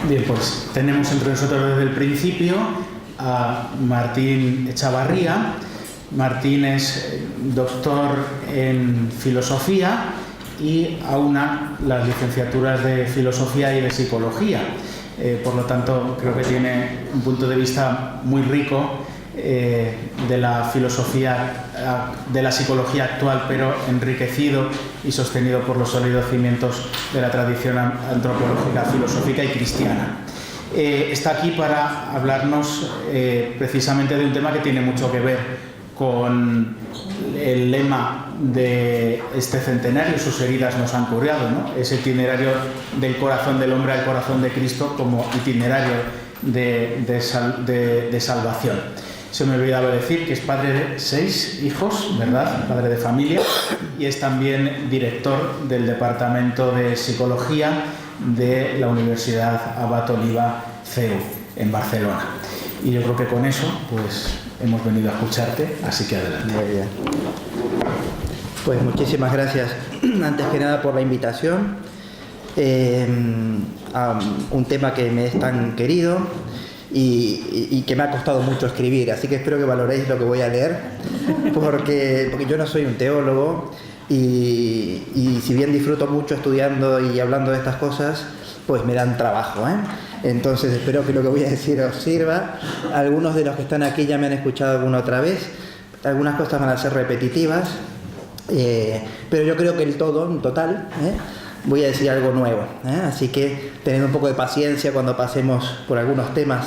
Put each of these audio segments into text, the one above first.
Bien, pues tenemos entre nosotros desde el principio a Martín Echavarría. Martín es doctor en filosofía y aúna las licenciaturas de filosofía y de psicología. Por lo tanto, creo que tiene un punto de vista muy rico de la filosofía, de la psicología actual, pero enriquecido y sostenido por los sólidos cimientos de la tradición antropológica, filosófica y cristiana. Está aquí para hablarnos precisamente de un tema que tiene mucho que ver con el lema de este centenario: sus heridas nos han curado, ¿no? Ese itinerario del corazón del hombre al corazón de Cristo como itinerario de salvación. Se me ha olvidado decir que es padre de 6 hijos, ¿verdad? Padre de familia, y es también director del Departamento de Psicología de la Universidad Abat Oliba CEU en Barcelona. Y yo creo que con eso, pues, hemos venido a escucharte, así que adelante. Muy bien. Pues muchísimas gracias, antes que nada, por la invitación a un tema que me es tan querido y que me ha costado mucho escribir, así que espero que valoréis lo que voy a leer, porque yo no soy un teólogo y si bien disfruto mucho estudiando y hablando de estas cosas, pues me dan trabajo, ¿eh? Entonces espero que lo que voy a decir os sirva. Algunos de los que están aquí ya me han escuchado alguna otra vez, algunas cosas van a ser repetitivas, pero yo creo que en total, voy a decir algo nuevo, así que tened un poco de paciencia cuando pasemos por algunos temas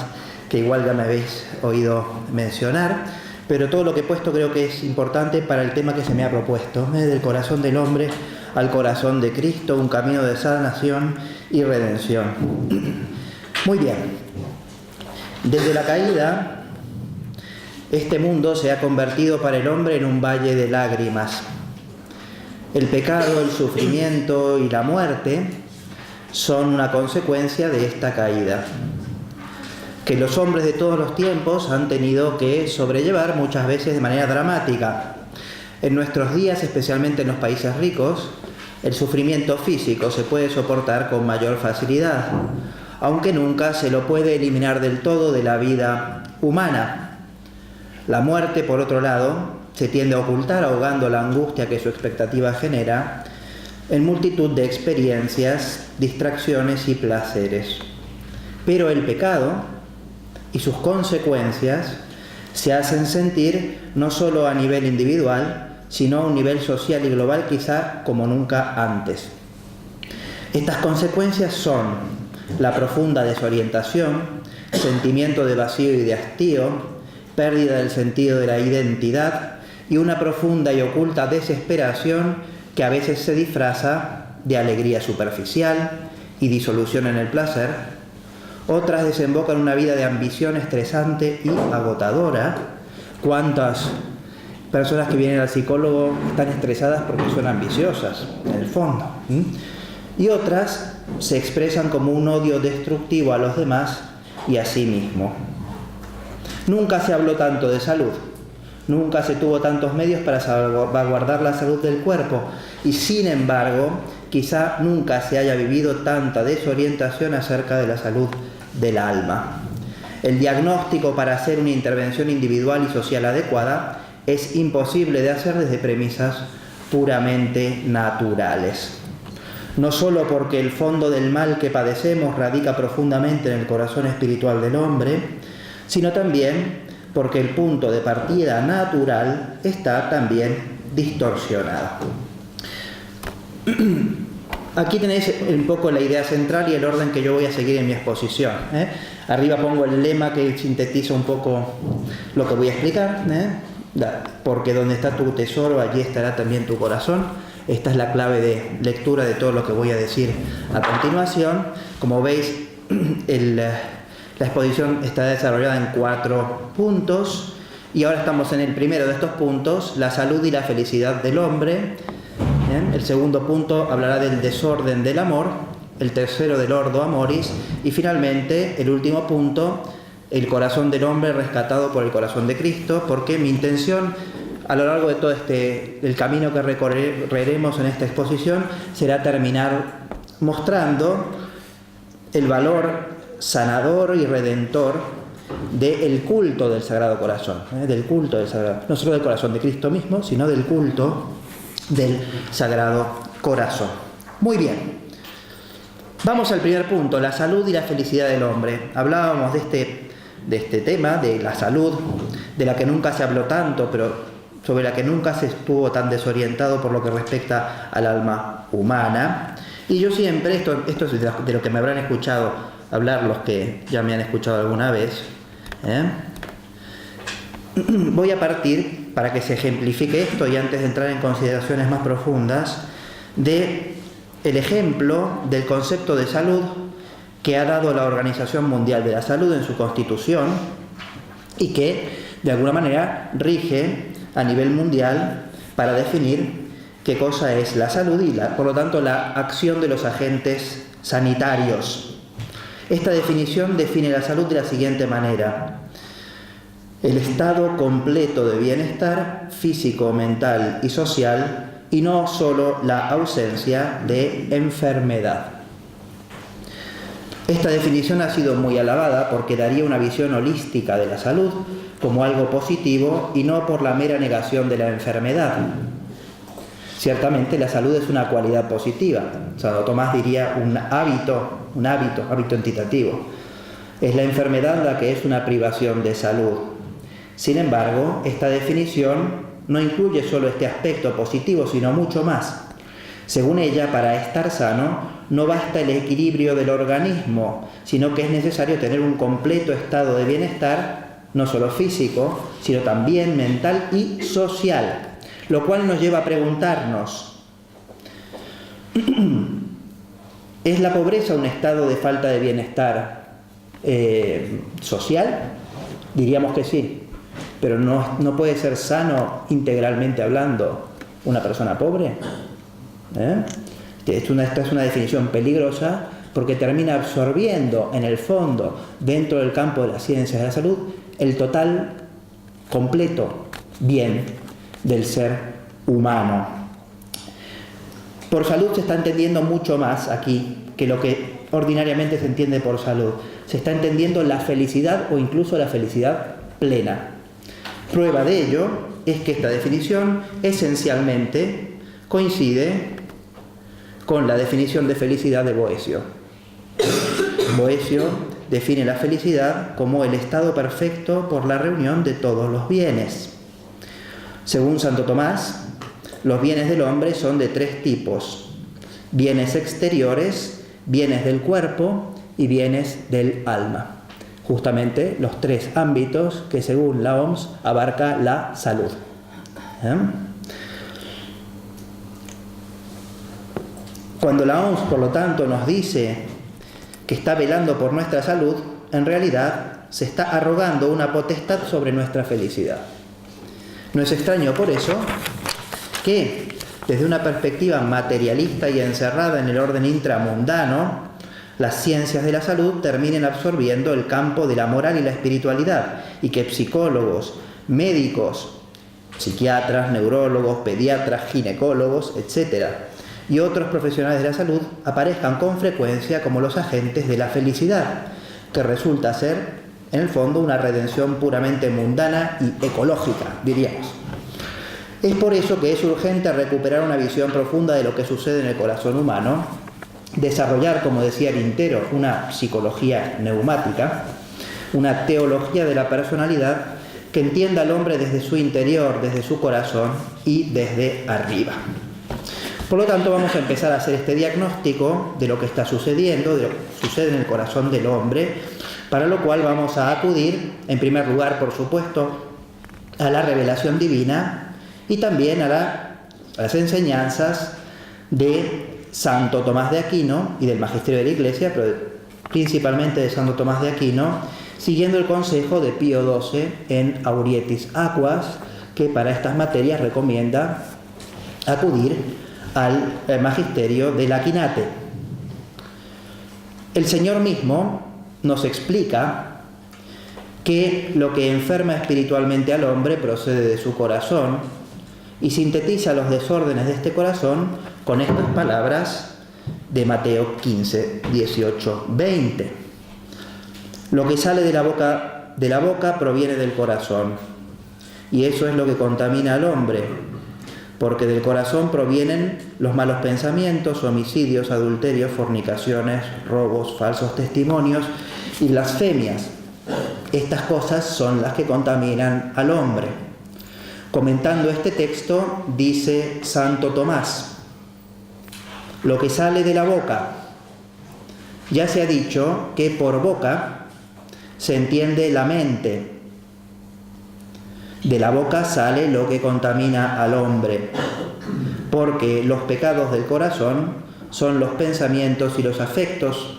que igual ya me habéis oído mencionar, pero todo lo que he puesto creo que es importante para el tema que se me ha propuesto, del corazón del hombre al corazón de Cristo, un camino de sanación y redención. Muy bien, desde la caída, este mundo se ha convertido para el hombre en un valle de lágrimas. El pecado, el sufrimiento y la muerte son una consecuencia de esta caída, que los hombres de todos los tiempos han tenido que sobrellevar muchas veces de manera dramática. En nuestros días, especialmente en los países ricos, el sufrimiento físico se puede soportar con mayor facilidad, aunque nunca se lo puede eliminar del todo de la vida humana. La muerte, por otro lado, se tiende a ocultar ahogando la angustia que su expectativa genera en multitud de experiencias, distracciones y placeres. Pero el pecado y sus consecuencias se hacen sentir no solo a nivel individual, sino a un nivel social y global quizá como nunca antes. Estas consecuencias son la profunda desorientación, sentimiento de vacío y de hastío, pérdida del sentido de la identidad y una profunda y oculta desesperación que a veces se disfraza de alegría superficial y disolución en el placer. Otras desembocan en una vida de ambición estresante y agotadora. ¿Cuántas personas que vienen al psicólogo están estresadas porque son ambiciosas, en el fondo? Y otras se expresan como un odio destructivo a los demás y a sí mismo. Nunca se habló tanto de salud, nunca se tuvo tantos medios para salvaguardar la salud del cuerpo y, sin embargo, quizá nunca se haya vivido tanta desorientación acerca de la salud del alma. El diagnóstico para hacer una intervención individual y social adecuada es imposible de hacer desde premisas puramente naturales. No solo porque el fondo del mal que padecemos radica profundamente en el corazón espiritual del hombre, sino también porque el punto de partida natural está también distorsionado. Aquí tenéis un poco la idea central y el orden que yo voy a seguir en mi exposición. Arriba pongo el lema que sintetiza un poco lo que voy a explicar, porque donde está tu tesoro, allí estará también tu corazón. Esta es la clave de lectura de todo lo que voy a decir a continuación. Como veis, la exposición está desarrollada en 4 puntos y ahora estamos en el primero de estos puntos, la salud y la felicidad del hombre. ¿Bien? El segundo punto hablará del desorden del amor, el tercero del ordo amoris y finalmente el último punto, el corazón del hombre rescatado por el corazón de Cristo, porque mi intención a lo largo de todo el camino que recorreremos en esta exposición será terminar mostrando el valor sanador y redentor del culto del Sagrado Corazón, del culto del Sagrado, no solo del corazón de Cristo mismo, sino del culto del Sagrado Corazón. Muy bien. Vamos al primer punto, la salud y la felicidad del hombre. Hablábamos de este tema, de la salud, de la que nunca se habló tanto, pero sobre la que nunca se estuvo tan desorientado por lo que respecta al alma humana. Y yo siempre, esto es de lo que me habrán escuchado hablar los que ya me han escuchado alguna vez, voy a partir, para que se ejemplifique esto y antes de entrar en consideraciones más profundas, de el ejemplo del concepto de salud que ha dado la Organización Mundial de la Salud en su constitución y que de alguna manera rige a nivel mundial para definir qué cosa es la salud y por lo tanto la acción de los agentes sanitarios. Esta definición define la salud de la siguiente manera: el estado completo de bienestar físico, mental y social, y no solo la ausencia de enfermedad. Esta definición ha sido muy alabada porque daría una visión holística de la salud como algo positivo y no por la mera negación de la enfermedad. Ciertamente la salud es una cualidad positiva. Santo Tomás diría un hábito entitativo. Es la enfermedad la que es una privación de salud. Sin embargo, esta definición no incluye solo este aspecto positivo, sino mucho más. Según ella, para estar sano, no basta el equilibrio del organismo, sino que es necesario tener un completo estado de bienestar, no solo físico, sino también mental y social. Lo cual nos lleva a preguntarnos, ¿es la pobreza un estado de falta de bienestar social? Diríamos que sí. Pero no puede ser sano integralmente hablando una persona pobre. Esta es una definición peligrosa porque termina absorbiendo en el fondo, dentro del campo de las ciencias de la salud, el total, completo bien del ser humano. Por salud se está entendiendo mucho más aquí que lo que ordinariamente se entiende por salud. Se está entendiendo la felicidad o incluso la felicidad plena. Prueba de ello es que esta definición esencialmente coincide con la definición de felicidad de Boecio. Boecio define la felicidad como el estado perfecto por la reunión de todos los bienes. Según Santo Tomás, los bienes del hombre son de 3 tipos: bienes exteriores, bienes del cuerpo y bienes del alma. Justamente los 3 ámbitos que según la OMS abarca la salud. Cuando la OMS, por lo tanto, nos dice que está velando por nuestra salud, en realidad se está arrogando una potestad sobre nuestra felicidad. No es extraño por eso que, desde una perspectiva materialista y encerrada en el orden intramundano, las ciencias de la salud terminen absorbiendo el campo de la moral y la espiritualidad, y que psicólogos, médicos, psiquiatras, neurólogos, pediatras, ginecólogos, etc., y otros profesionales de la salud aparezcan con frecuencia como los agentes de la felicidad, que resulta ser, en el fondo, una redención puramente mundana y ecológica, diríamos. Es por eso que es urgente recuperar una visión profunda de lo que sucede en el corazón humano, desarrollar, como decía Quintero, una psicología neumática, una teología de la personalidad que entienda al hombre desde su interior, desde su corazón y desde arriba. Por lo tanto, vamos a empezar a hacer este diagnóstico de lo que está sucediendo, de lo que sucede en el corazón del hombre, para lo cual vamos a acudir, en primer lugar, por supuesto, a la revelación divina y también a las enseñanzas de Santo Tomás de Aquino y del magisterio de la Iglesia, pero principalmente de Santo Tomás de Aquino, siguiendo el consejo de Pío XII en Aurietis Aquas, que para estas materias recomienda acudir al magisterio del Aquinate. El Señor mismo nos explica que lo que enferma espiritualmente al hombre procede de su corazón y sintetiza los desórdenes de este corazón con estas palabras de Mateo 15, 18, 20. Lo que sale de la boca proviene del corazón, y eso es lo que contamina al hombre, porque del corazón provienen los malos pensamientos, homicidios, adulterios, fornicaciones, robos, falsos testimonios y blasfemias. Estas cosas son las que contaminan al hombre. Comentando este texto, dice Santo Tomás: lo que sale de la boca. Ya se ha dicho que por boca se entiende la mente. De la boca sale lo que contamina al hombre, porque los pecados del corazón son los pensamientos y los afectos.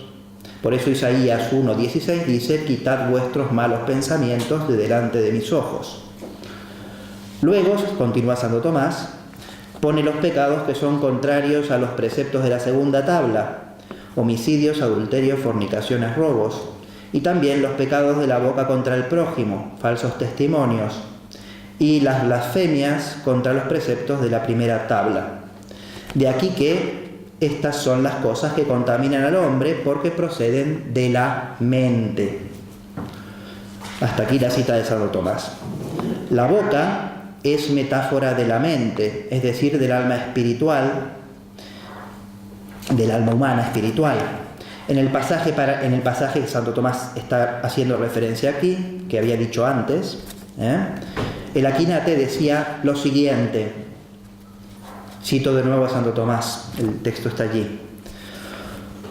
Por eso Isaías 1:16 dice: quitad vuestros malos pensamientos de delante de mis ojos. Luego, continúa Santo Tomás, pone los pecados que son contrarios a los preceptos de la segunda tabla: homicidios, adulterios, fornicaciones, robos, y también los pecados de la boca contra el prójimo, falsos testimonios, y las blasfemias contra los preceptos de la primera tabla. De aquí que estas son las cosas que contaminan al hombre, porque proceden de la mente. Hasta aquí la cita de Santo Tomás. La boca es metáfora de la mente, es decir, del alma espiritual, del alma humana espiritual. En el pasaje que Santo Tomás está haciendo referencia aquí, que había dicho antes, el Aquinate decía lo siguiente. Cito de nuevo a Santo Tomás, el texto está allí.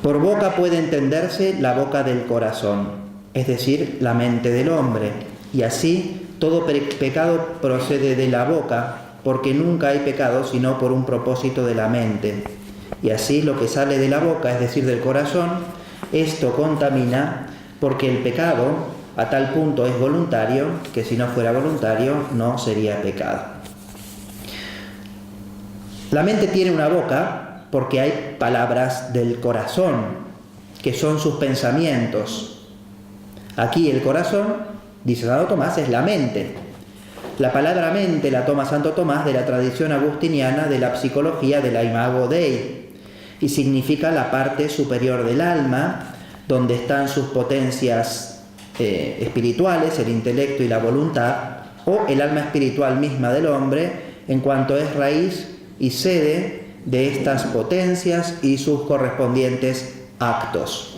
Por boca puede entenderse la boca del corazón, es decir, la mente del hombre, y así todo pecado procede de la boca, porque nunca hay pecado sino por un propósito de la mente. Y así lo que sale de la boca, es decir, del corazón, esto contamina, porque el pecado a tal punto es voluntario que si no fuera voluntario no sería pecado. La mente tiene una boca porque hay palabras del corazón, que son sus pensamientos. Aquí el corazón, dice Santo Tomás, es la mente. La palabra mente la toma Santo Tomás de la tradición agustiniana de la psicología de la Imago Dei, y significa la parte superior del alma, donde están sus potencias espirituales, el intelecto y la voluntad, o el alma espiritual misma del hombre, en cuanto es raíz y sede de estas potencias y sus correspondientes actos.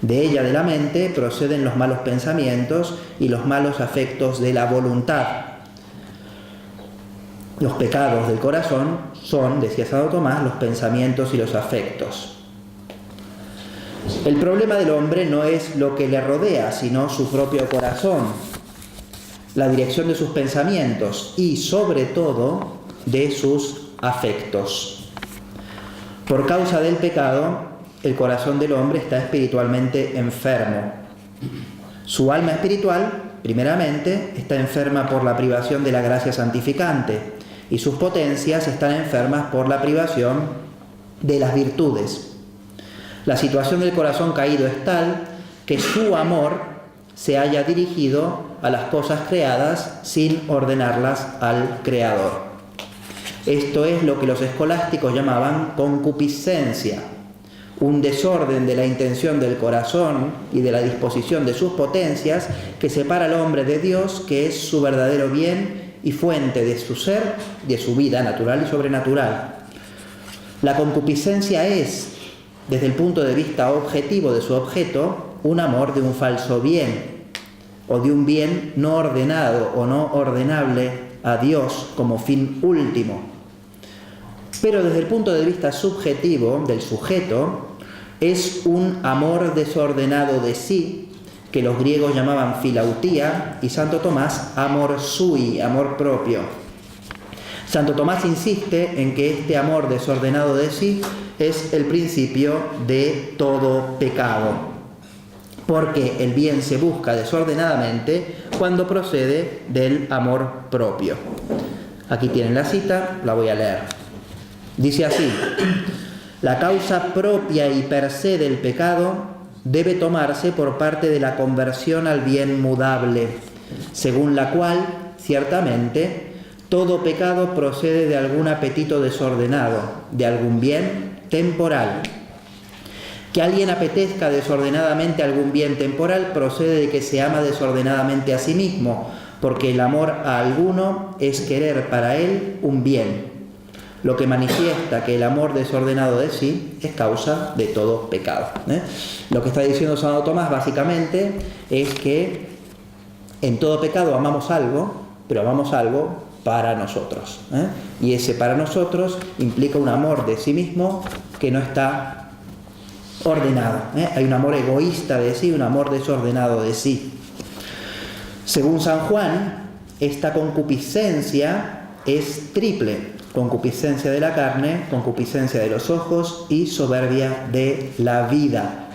De ella, de la mente, proceden los malos pensamientos y los malos afectos de la voluntad. Los pecados del corazón son, decía Santo Tomás, los pensamientos y los afectos. El problema del hombre no es lo que le rodea, sino su propio corazón, la dirección de sus pensamientos y, sobre todo, de sus afectos. Por causa del pecado, el corazón del hombre está espiritualmente enfermo. Su alma espiritual, primeramente, está enferma por la privación de la gracia santificante, y sus potencias están enfermas por la privación de las virtudes. La situación del corazón caído es tal que su amor se haya dirigido a las cosas creadas sin ordenarlas al Creador. Esto es lo que los escolásticos llamaban concupiscencia, un desorden de la intención del corazón y de la disposición de sus potencias que separa al hombre de Dios, que es su verdadero bien y fuente de su ser, de su vida natural y sobrenatural. La concupiscencia es, desde el punto de vista objetivo de su objeto, un amor de un falso bien, o de un bien no ordenado o no ordenable a Dios como fin último. Pero desde el punto de vista subjetivo del sujeto, es un amor desordenado de sí, que los griegos llamaban filautía, y Santo Tomás amor sui, amor propio. Santo Tomás insiste en que este amor desordenado de sí es el principio de todo pecado, porque el bien se busca desordenadamente cuando procede del amor propio. Aquí tienen la cita, la voy a leer. Dice así: la causa propia y per se del pecado debe tomarse por parte de la conversión al bien mudable, según la cual, ciertamente, todo pecado procede de algún apetito desordenado, de algún bien temporal. Que alguien apetezca desordenadamente algún bien temporal procede de que se ama desordenadamente a sí mismo, porque el amor a alguno es querer para él un bien, lo que manifiesta que el amor desordenado de sí es causa de todo pecado. Lo que está diciendo Santo Tomás básicamente es que en todo pecado amamos algo, pero amamos algo para nosotros. Y ese para nosotros implica un amor de sí mismo que no está ordenado. Hay un amor egoísta de sí, un amor desordenado de sí. Según San Juan, esta concupiscencia es triple: concupiscencia de la carne, concupiscencia de los ojos y soberbia de la vida.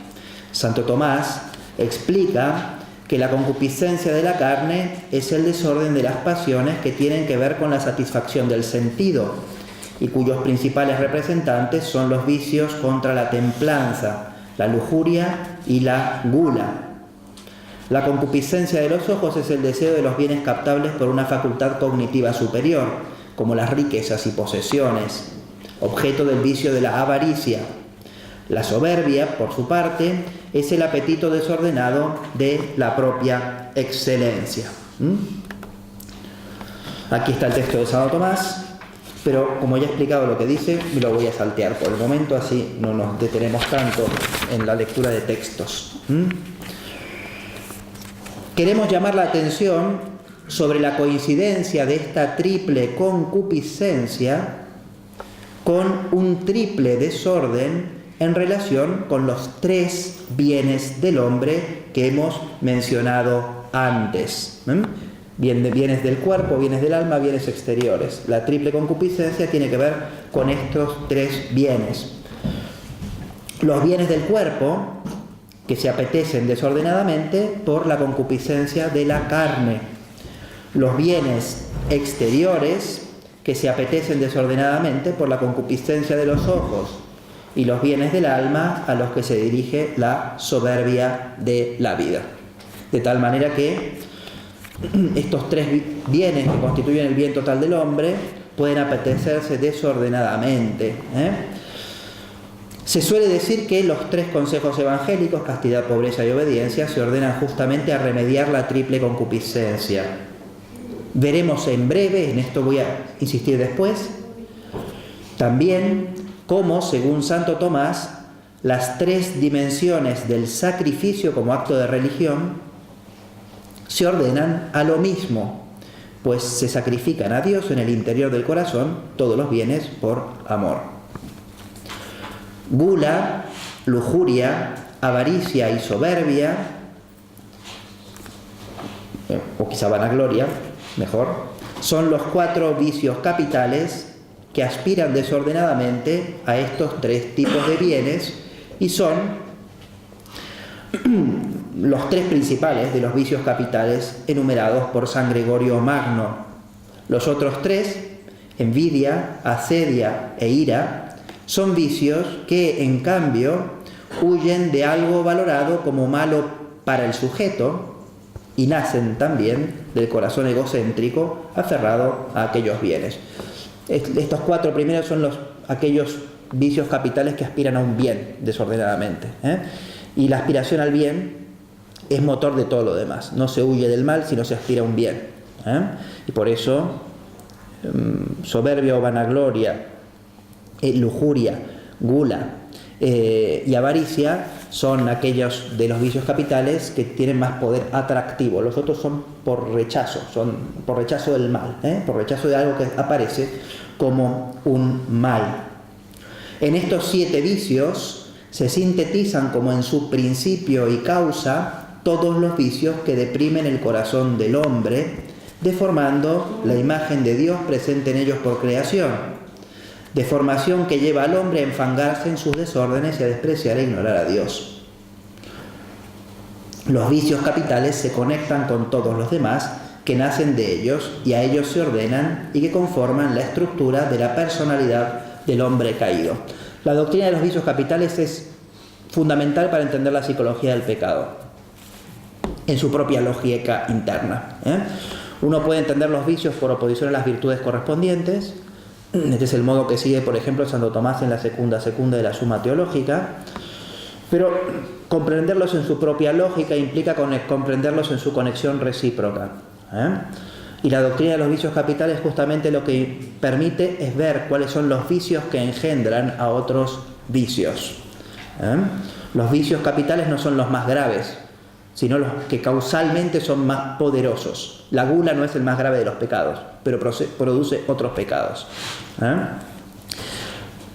Santo Tomás explica que la concupiscencia de la carne es el desorden de las pasiones que tienen que ver con la satisfacción del sentido y cuyos principales representantes son los vicios contra la templanza, la lujuria y la gula. La concupiscencia de los ojos es el deseo de los bienes captables por una facultad cognitiva superior, como las riquezas y posesiones, objeto del vicio de la avaricia. La soberbia, por su parte, es el apetito desordenado de la propia excelencia. Aquí está el texto de Santo Tomás, pero como ya he explicado lo que dice, me lo voy a saltear por el momento, así no nos detenemos tanto en la lectura de textos. Queremos llamar la atención sobre la coincidencia de esta triple concupiscencia con un triple desorden en relación con los tres bienes del hombre que hemos mencionado antes. Bienes del cuerpo, bienes del alma, bienes exteriores. La triple concupiscencia tiene que ver con estos tres bienes. Los bienes del cuerpo, que se apetecen desordenadamente por la concupiscencia de la carne. Los bienes exteriores, que se apetecen desordenadamente por la concupiscencia de los ojos. Y los bienes del alma, a los que se dirige la soberbia de la vida. De tal manera que estos tres bienes que constituyen el bien total del hombre pueden apetecerse desordenadamente. Se suele decir que los tres consejos evangélicos, castidad, pobreza y obediencia, se ordenan justamente a remediar la triple concupiscencia. Veremos en breve, en esto voy a insistir después, también cómo, según Santo Tomás, las tres dimensiones del sacrificio como acto de religión se ordenan a lo mismo, pues se sacrifican a Dios en el interior del corazón todos los bienes por amor. Gula, lujuria, avaricia y soberbia, o quizá vanagloria, mejor, son los cuatro vicios capitales que aspiran desordenadamente a estos tres tipos de bienes y son los tres principales de los vicios capitales enumerados por San Gregorio Magno. Los otros tres, envidia, asedia e ira, son vicios que, en cambio, huyen de algo valorado como malo para el sujeto y nacen también del corazón egocéntrico aferrado a aquellos bienes. Estos cuatro primeros son aquellos vicios capitales que aspiran a un bien desordenadamente. Y la aspiración al bien es motor de todo lo demás. No se huye del mal, sino se aspira a un bien. Y por eso, soberbia o vanagloria, lujuria, gula y avaricia son aquellos de los vicios capitales que tienen más poder atractivo. Los otros son por rechazo del mal, por rechazo de algo que aparece como un mal. En estos 7 vicios se sintetizan como en su principio y causa todos los vicios que deprimen el corazón del hombre, deformando la imagen de Dios presente en ellos por creación. Deformación que lleva al hombre a enfangarse en sus desórdenes y a despreciar e ignorar a Dios. Los vicios capitales se conectan con todos los demás que nacen de ellos y a ellos se ordenan y que conforman la estructura de la personalidad del hombre caído. La doctrina de los vicios capitales es fundamental para entender la psicología del pecado en su propia lógica interna. Uno puede entender los vicios por oposición a las virtudes correspondientes. Este es el modo que sigue, por ejemplo, Santo Tomás en la secunda de la Suma Teológica. Pero comprenderlos en su propia lógica implica comprenderlos en su conexión recíproca. Y la doctrina de los vicios capitales justamente lo que permite es ver cuáles son los vicios que engendran a otros vicios. Los vicios capitales no son los más graves, sino los que causalmente son más poderosos. La gula no es el más grave de los pecados, pero produce otros pecados.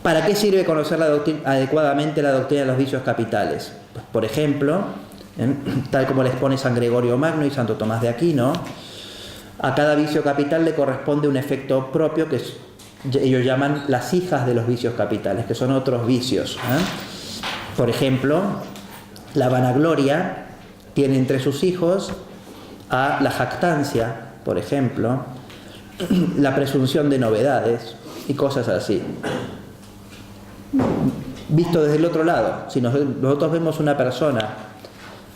¿Para qué sirve conocer adecuadamente la doctrina de los vicios capitales? Pues, por ejemplo, tal como le expone San Gregorio Magno y Santo Tomás de Aquino, a cada vicio capital le corresponde un efecto propio que ellos llaman las hijas de los vicios capitales, que son otros vicios. Por ejemplo, la vanagloria tiene entre sus hijos a la jactancia, por ejemplo, la presunción de novedades y cosas así. Visto desde el otro lado, si nosotros vemos una persona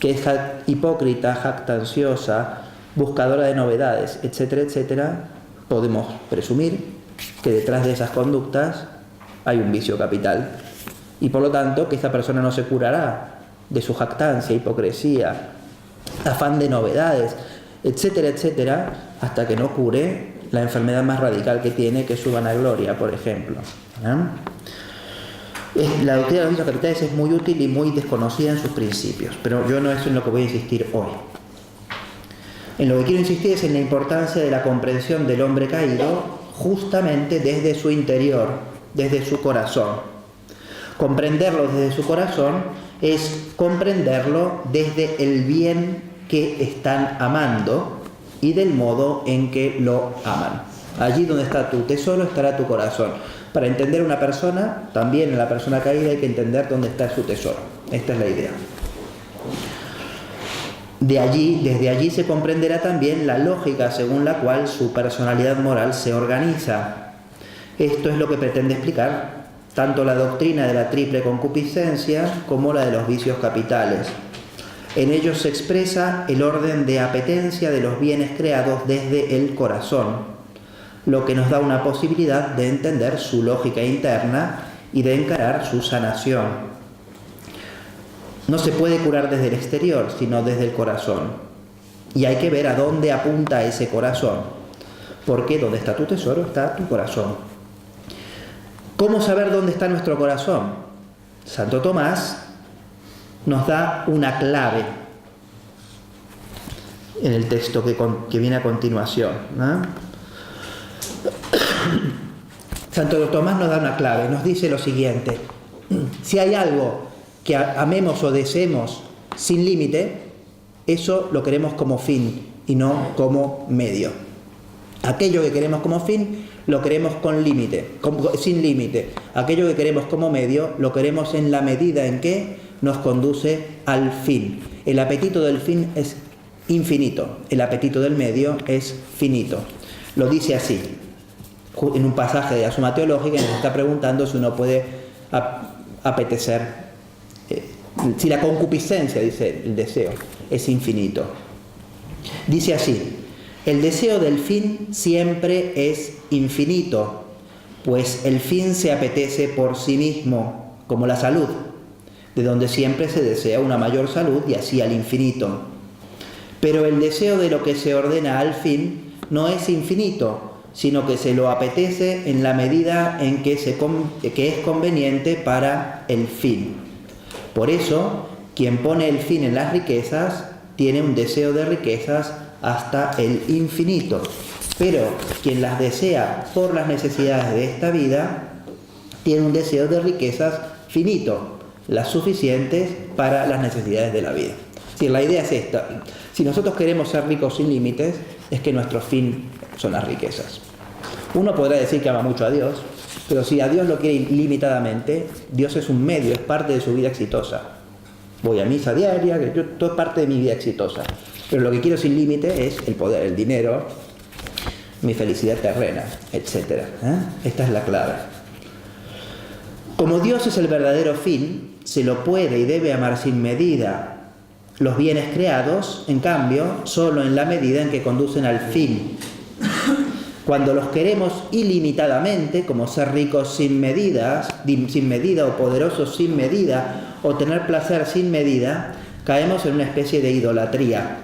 que es hipócrita, jactanciosa, buscadora de novedades, etcétera, etcétera, podemos presumir que detrás de esas conductas hay un vicio capital y por lo tanto que esta persona no se curará de su jactancia, hipocresía, afán de novedades, etcétera, etcétera, hasta que no cure la enfermedad más radical que tiene, que es su vanagloria, por ejemplo. La doctrina de los vicios capitales es muy útil y muy desconocida en sus principios, pero yo no es en lo que voy a insistir hoy. En lo que quiero insistir es en la importancia de la comprensión del hombre caído justamente desde su interior, desde su corazón. Comprenderlo desde su corazón es comprenderlo desde el bien que están amando y del modo en que lo aman. Allí donde está tu tesoro estará tu corazón. Para entender a una persona, también en la persona caída hay que entender dónde está su tesoro. Esta es la idea. Desde allí se comprenderá también la lógica según la cual su personalidad moral se organiza. Esto es lo que pretende explicar tanto la doctrina de la triple concupiscencia como la de los vicios capitales. En ellos se expresa el orden de apetencia de los bienes creados desde el corazón, lo que nos da una posibilidad de entender su lógica interna y de encarar su sanación. No se puede curar desde el exterior, sino desde el corazón. Y hay que ver a dónde apunta ese corazón, porque donde está tu tesoro está tu corazón. ¿Cómo saber dónde está nuestro corazón? Santo Tomás nos da una clave en el texto que viene a continuación, ¿no? Santo Tomás nos da una clave, nos dice lo siguiente: si hay algo que amemos o deseemos sin límite, eso lo queremos como fin y no como medio. Aquello que queremos como fin lo queremos con límite, sin límite. Aquello que queremos como medio lo queremos en la medida en que nos conduce al fin. El apetito del fin es infinito, el apetito del medio es finito. Lo dice así, en un pasaje de la Suma Teológica, nos está preguntando si uno puede apetecer, si la concupiscencia, dice el deseo, es infinito. Dice así: el deseo del fin siempre es infinito, pues el fin se apetece por sí mismo, como la salud, de donde siempre se desea una mayor salud y así al infinito. Pero el deseo de lo que se ordena al fin no es infinito, sino que se lo apetece en la medida en que es conveniente para el fin. Por eso, quien pone el fin en las riquezas tiene un deseo de riquezas hasta el infinito, pero quien las desea por las necesidades de esta vida tiene un deseo de riquezas finito, las suficientes para las necesidades de la vida. Es decir, la idea es esta: si nosotros queremos ser ricos sin límites, es que nuestro fin son las riquezas. Uno podrá decir que ama mucho a Dios, pero si a Dios lo quiere ilimitadamente, Dios es un medio, es parte de su vida exitosa. Voy a misa diaria, todo es parte de mi vida exitosa. Pero lo que quiero sin límite es el poder, el dinero, mi felicidad terrena, etc. Esta es la clave. Como Dios es el verdadero fin, se lo puede y debe amar sin medida. Los bienes creados, en cambio, solo en la medida en que conducen al fin. Cuando los queremos ilimitadamente, como ser ricos sin medida o poderosos sin medida, o tener placer sin medida, caemos en una especie de idolatría.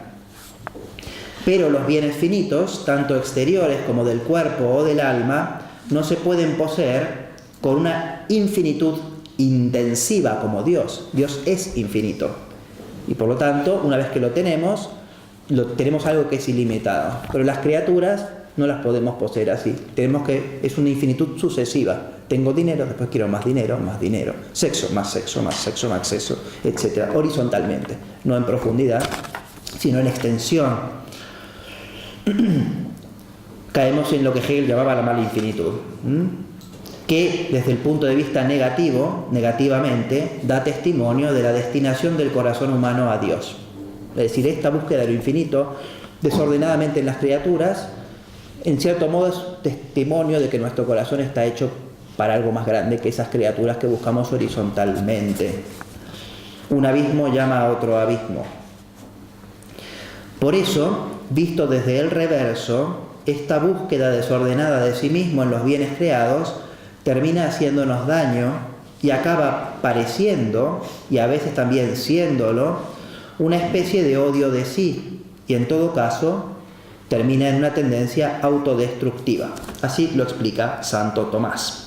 Pero los bienes finitos, tanto exteriores como del cuerpo o del alma, no se pueden poseer con una infinitud intensiva como Dios. Dios es infinito. Y por lo tanto, una vez que lo tenemos algo que es ilimitado. Pero las criaturas no las podemos poseer así. Es una infinitud sucesiva. Tengo dinero, después quiero más dinero, sexo, más sexo, más sexo, más sexo, etc. Horizontalmente, no en profundidad, sino en extensión. Caemos en lo que Hegel llamaba la mala infinitud, que desde el punto de vista negativamente, da testimonio de la destinación del corazón humano a Dios. Es decir, esta búsqueda de lo infinito, desordenadamente en las criaturas, en cierto modo es testimonio de que nuestro corazón está hecho para algo más grande que esas criaturas que buscamos horizontalmente. Un abismo llama a otro abismo. Por eso, visto desde el reverso, esta búsqueda desordenada de sí mismo en los bienes creados termina haciéndonos daño y acaba pareciendo, y a veces también siéndolo, una especie de odio de sí, y en todo caso termina en una tendencia autodestructiva. Así lo explica Santo Tomás.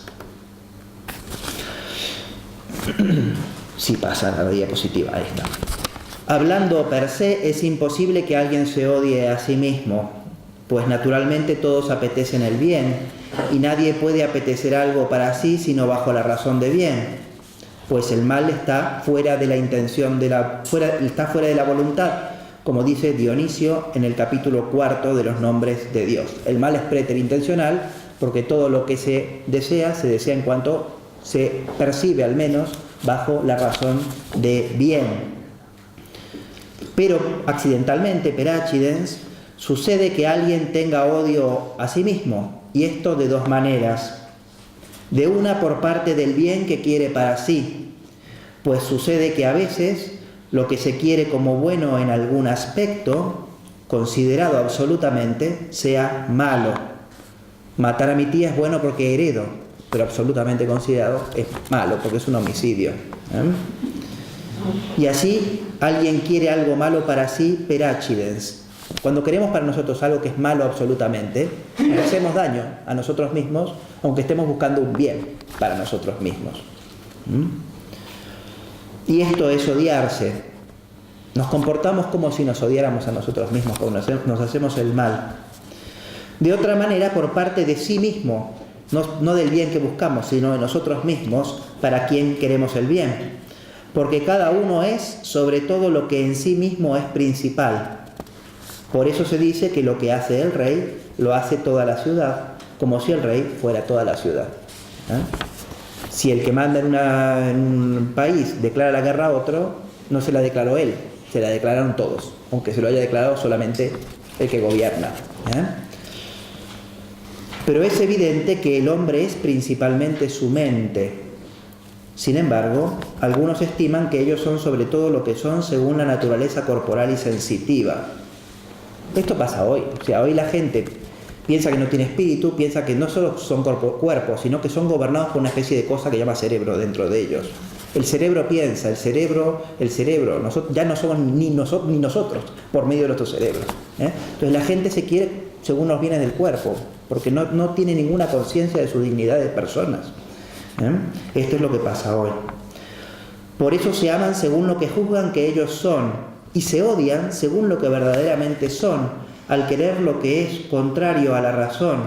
Si pasa la diapositiva esta. Hablando per se, es imposible que alguien se odie a sí mismo, pues naturalmente todos apetecen el bien, y nadie puede apetecer algo para sí sino bajo la razón de bien, pues el mal está fuera de la intención, está fuera de la voluntad, como dice Dionisio en el capítulo 4 de los nombres de Dios. El mal es preterintencional, porque todo lo que se desea en cuanto se percibe, al menos, bajo la razón de bien. Pero accidentalmente, per accidens, sucede que alguien tenga odio a sí mismo, y esto de dos maneras. De una, por parte del bien que quiere para sí, pues sucede que a veces lo que se quiere como bueno en algún aspecto, considerado absolutamente, sea malo. Matar a mi tía es bueno porque heredo, pero absolutamente considerado es malo porque es un homicidio. Y así alguien quiere algo malo para sí per accidens. Cuando queremos para nosotros algo que es malo absolutamente, le hacemos daño a nosotros mismos, aunque estemos buscando un bien para nosotros mismos. Y esto es odiarse. Nos comportamos como si nos odiáramos a nosotros mismos, como nos hacemos el mal. De otra manera, por parte de sí mismo, no del bien que buscamos, sino de nosotros mismos, para quien queremos el bien. Porque cada uno es, sobre todo, lo que en sí mismo es principal. Por eso se dice que lo que hace el rey, lo hace toda la ciudad, como si el rey fuera toda la ciudad. Si el que manda en un país declara la guerra a otro, no se la declaró él, se la declararon todos, aunque se lo haya declarado solamente el que gobierna. Pero es evidente que el hombre es principalmente su mente. Sin embargo, algunos estiman que ellos son sobre todo lo que son según la naturaleza corporal y sensitiva. Esto pasa hoy. O sea, hoy la gente piensa que no tiene espíritu, piensa que no solo son cuerpos, sino que son gobernados por una especie de cosa que llama cerebro dentro de ellos. El cerebro piensa, el cerebro, ya no somos ni nosotros por medio de nuestros cerebros. Entonces la gente se quiere según los bienes del cuerpo, porque no tiene ninguna conciencia de su dignidad de personas. Esto es lo que pasa hoy. Por eso se aman según lo que juzgan que ellos son, y se odian según lo que verdaderamente son, al querer lo que es contrario a la razón.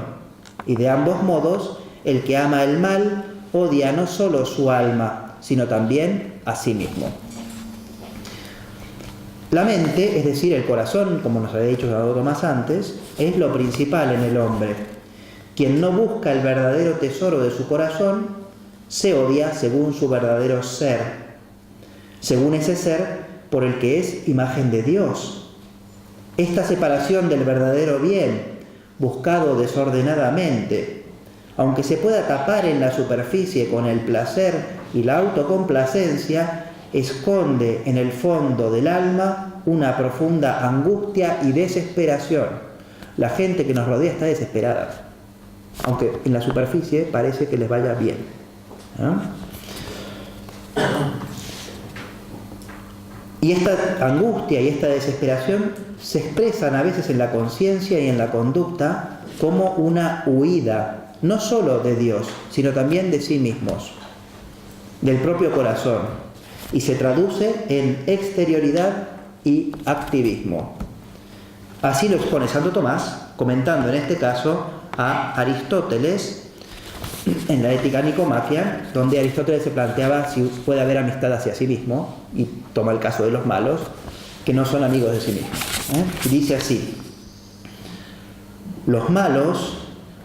Y de ambos modos, el que ama el mal odia no solo su alma, sino también a sí mismo. La mente, es decir, el corazón, como nos había dicho Santo Tomás antes, es lo principal en el hombre. Quien no busca el verdadero tesoro de su corazón, se odia según su verdadero ser, según ese ser por el que es imagen de Dios. Esta separación del verdadero bien, buscado desordenadamente, aunque se pueda tapar en la superficie con el placer y la autocomplacencia, esconde en el fondo del alma una profunda angustia y desesperación. La gente que nos rodea está desesperada, aunque en la superficie parece que les vaya bien. Y esta angustia y esta desesperación se expresan a veces en la conciencia y en la conducta como una huida, no solo de Dios, sino también de sí mismos, del propio corazón, y se traduce en exterioridad y activismo. Así lo expone Santo Tomás, comentando en este caso a Aristóteles en la Ética Nicomaquia, donde Aristóteles se planteaba si puede haber amistad hacia sí mismo, y toma el caso de los malos, que no son amigos de sí mismos. Y dice así: los malos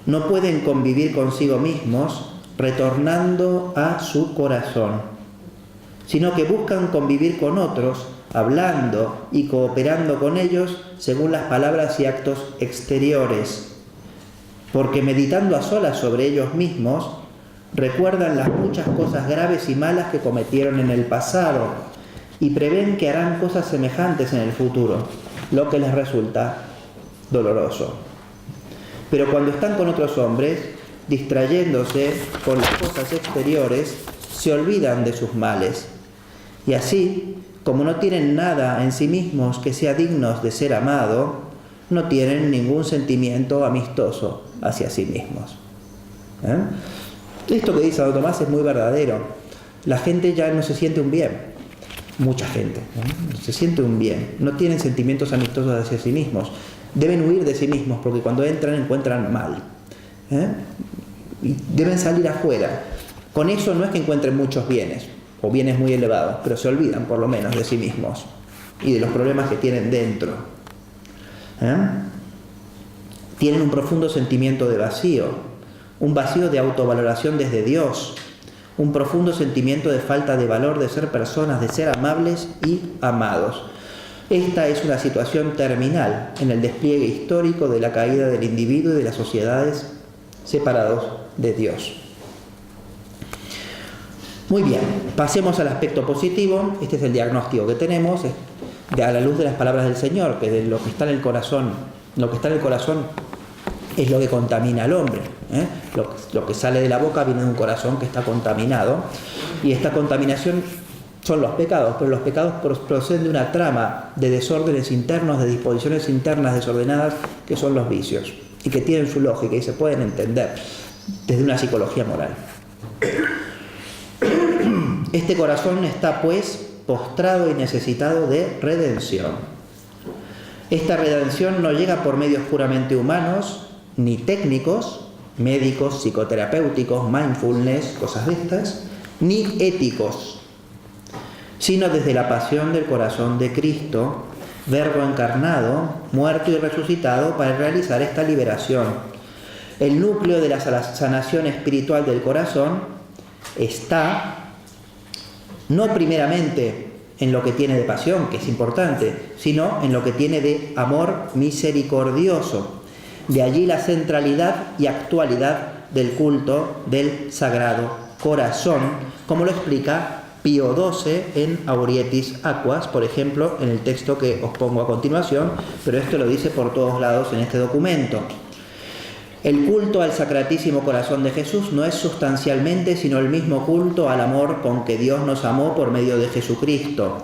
no pueden convivir consigo mismos retornando a su corazón, sino que buscan convivir con otros, hablando y cooperando con ellos según las palabras y actos exteriores, porque meditando a solas sobre ellos mismos, recuerdan las muchas cosas graves y malas que cometieron en el pasado y prevén que harán cosas semejantes en el futuro, lo que les resulta doloroso. Pero cuando están con otros hombres, distrayéndose con las cosas exteriores, se olvidan de sus males. Y así, como no tienen nada en sí mismos que sea dignos de ser amado, no tienen ningún sentimiento amistoso hacia sí mismos. Esto que dice Santo Tomás es muy verdadero. La gente ya no se siente un bien. Mucha gente no se siente un bien. No tienen sentimientos amistosos hacia sí mismos. Deben huir de sí mismos porque cuando entran encuentran mal. Y deben salir afuera. Con eso no es que encuentren muchos bienes o bienes muy elevados, pero se olvidan por lo menos de sí mismos y de los problemas que tienen dentro. Tienen un profundo sentimiento de vacío, un vacío de autovaloración desde Dios, un profundo sentimiento de falta de valor de ser personas, de ser amables y amados. Esta es una situación terminal en el despliegue histórico de la caída del individuo y de las sociedades separados de Dios. Muy bien, pasemos al aspecto positivo. Este es el diagnóstico que tenemos a la luz de las palabras del Señor, que de lo que está en el corazón, lo que está en el corazón es lo que contamina al hombre. Lo que sale de la boca viene de un corazón que está contaminado, y esta contaminación son los pecados, pero los pecados proceden de una trama de desórdenes internos, de disposiciones internas desordenadas, que son los vicios, y que tienen su lógica y se pueden entender desde una psicología moral. Este corazón está, pues, postrado y necesitado de redención. Esta redención no llega por medios puramente humanos ni técnicos, médicos, psicoterapéuticos, mindfulness, cosas de estas, ni éticos, sino desde la pasión del corazón de Cristo, Verbo encarnado, muerto y resucitado para realizar esta liberación. El núcleo de la sanación espiritual del corazón está no primeramente en lo que tiene de pasión, que es importante, sino en lo que tiene de amor misericordioso. De allí la centralidad y actualidad del culto del Sagrado Corazón, como lo explica Pío XII en Aurietis Aquas, por ejemplo, en el texto que os pongo a continuación, pero esto lo dice por todos lados en este documento. El culto al Sacratísimo Corazón de Jesús no es sustancialmente sino el mismo culto al amor con que Dios nos amó por medio de Jesucristo,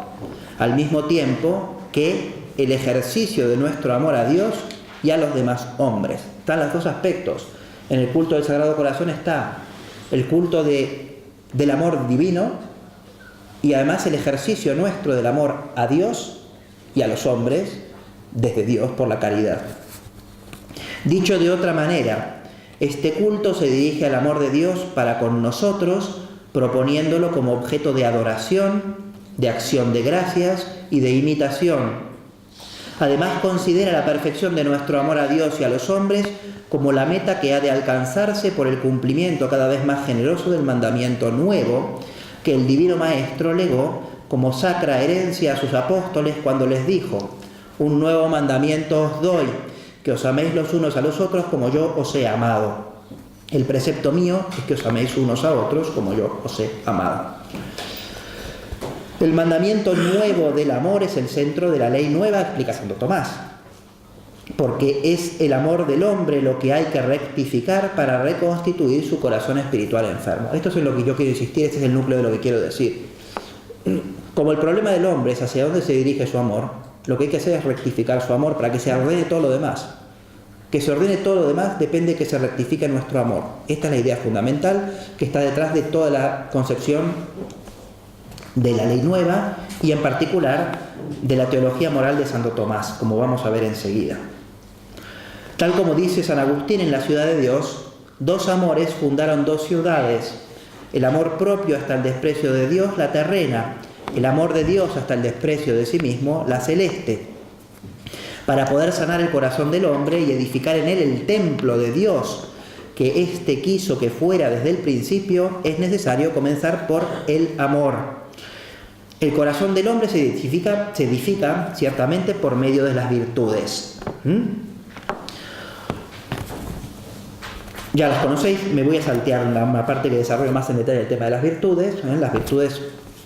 al mismo tiempo que el ejercicio de nuestro amor a Dios y a los demás hombres. Están los dos aspectos. En el culto del Sagrado Corazón está el culto del amor divino y además el ejercicio nuestro del amor a Dios y a los hombres desde Dios por la caridad. Dicho de otra manera, este culto se dirige al amor de Dios para con nosotros, proponiéndolo como objeto de adoración, de acción de gracias y de imitación. Además, considera la perfección de nuestro amor a Dios y a los hombres como la meta que ha de alcanzarse por el cumplimiento cada vez más generoso del mandamiento nuevo que el Divino Maestro legó como sacra herencia a sus apóstoles cuando les dijo: un nuevo mandamiento os doy, que os améis los unos a los otros como yo os he amado. El precepto mío es que os améis unos a otros como yo os he amado. El mandamiento nuevo del amor es el centro de la ley nueva, explica Santo Tomás, porque es el amor del hombre lo que hay que rectificar para reconstituir su corazón espiritual enfermo. Esto es en lo que yo quiero insistir, este es el núcleo de lo que quiero decir. Como el problema del hombre es hacia dónde se dirige su amor, lo que hay que hacer es rectificar su amor para que se ordene todo lo demás. Que se ordene todo lo demás depende de que se rectifique nuestro amor. Esta es la idea fundamental que está detrás de toda la concepción de la ley nueva y en particular de la teología moral de Santo Tomás, como vamos a ver enseguida. Tal como dice San Agustín en La Ciudad de Dios, dos amores fundaron dos ciudades, el amor propio hasta el desprecio de Dios, la terrena, el amor de Dios hasta el desprecio de sí mismo, la celeste. Para poder sanar el corazón del hombre y edificar en él el templo de Dios que éste quiso que fuera desde el principio, es necesario comenzar por el amor. El corazón del hombre se edifica ciertamente por medio de las virtudes. Ya las conocéis, me voy a saltear una parte que desarrollo más en detalle el tema de las virtudes.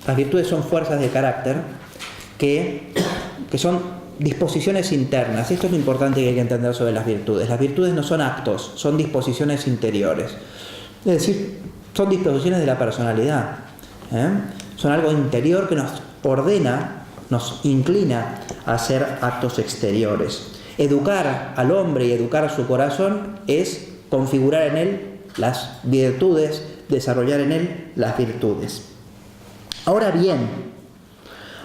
Las virtudes son fuerzas de carácter que son disposiciones internas. Esto es lo importante que hay que entender sobre las virtudes. Las virtudes no son actos, son disposiciones interiores. Es decir, son disposiciones de la personalidad. Son algo interior que nos ordena, nos inclina a hacer actos exteriores. Educar al hombre y educar su corazón es configurar en él las virtudes, desarrollar en él las virtudes. Ahora bien,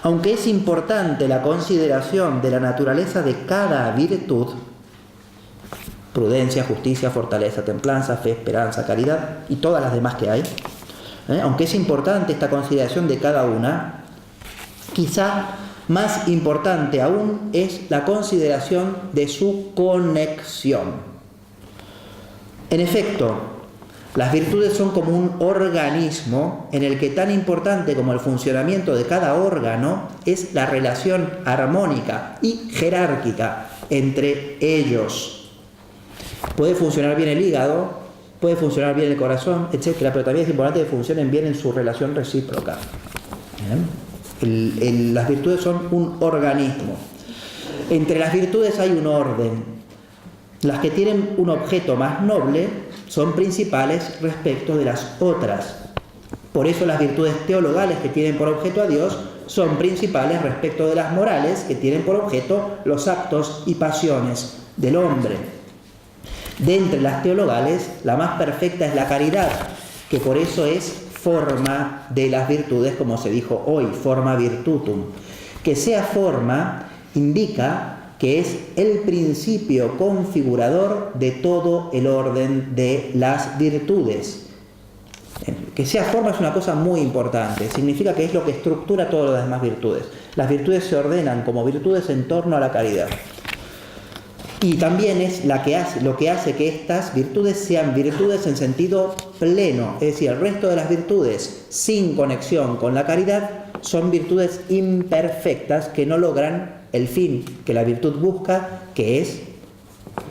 aunque es importante la consideración de la naturaleza de cada virtud, prudencia, justicia, fortaleza, templanza, fe, esperanza, caridad y todas las demás que hay, aunque es importante esta consideración de cada una, quizá más importante aún es la consideración de su conexión. En efecto, las virtudes son como un organismo en el que tan importante como el funcionamiento de cada órgano es la relación armónica y jerárquica entre ellos. Puede funcionar bien el hígado, puede funcionar bien el corazón, etc., pero también es importante que funcionen bien en su relación recíproca. Las virtudes son un organismo. Entre las virtudes hay un orden. Las que tienen un objeto más noble son principales respecto de las otras. Por eso las virtudes teologales que tienen por objeto a Dios son principales respecto de las morales que tienen por objeto los actos y pasiones del hombre. De entre las teologales, la más perfecta es la caridad, que por eso es forma de las virtudes, como se dijo hoy, forma virtutum. Que sea forma indica que es el principio configurador de todo el orden de las virtudes. Que sea forma es una cosa muy importante, significa que es lo que estructura todas las demás virtudes. Las virtudes se ordenan como virtudes en torno a la caridad. Y también es lo que hace que estas virtudes sean virtudes en sentido pleno, es decir, el resto de las virtudes sin conexión con la caridad son virtudes imperfectas que no logran el fin que la virtud busca, que es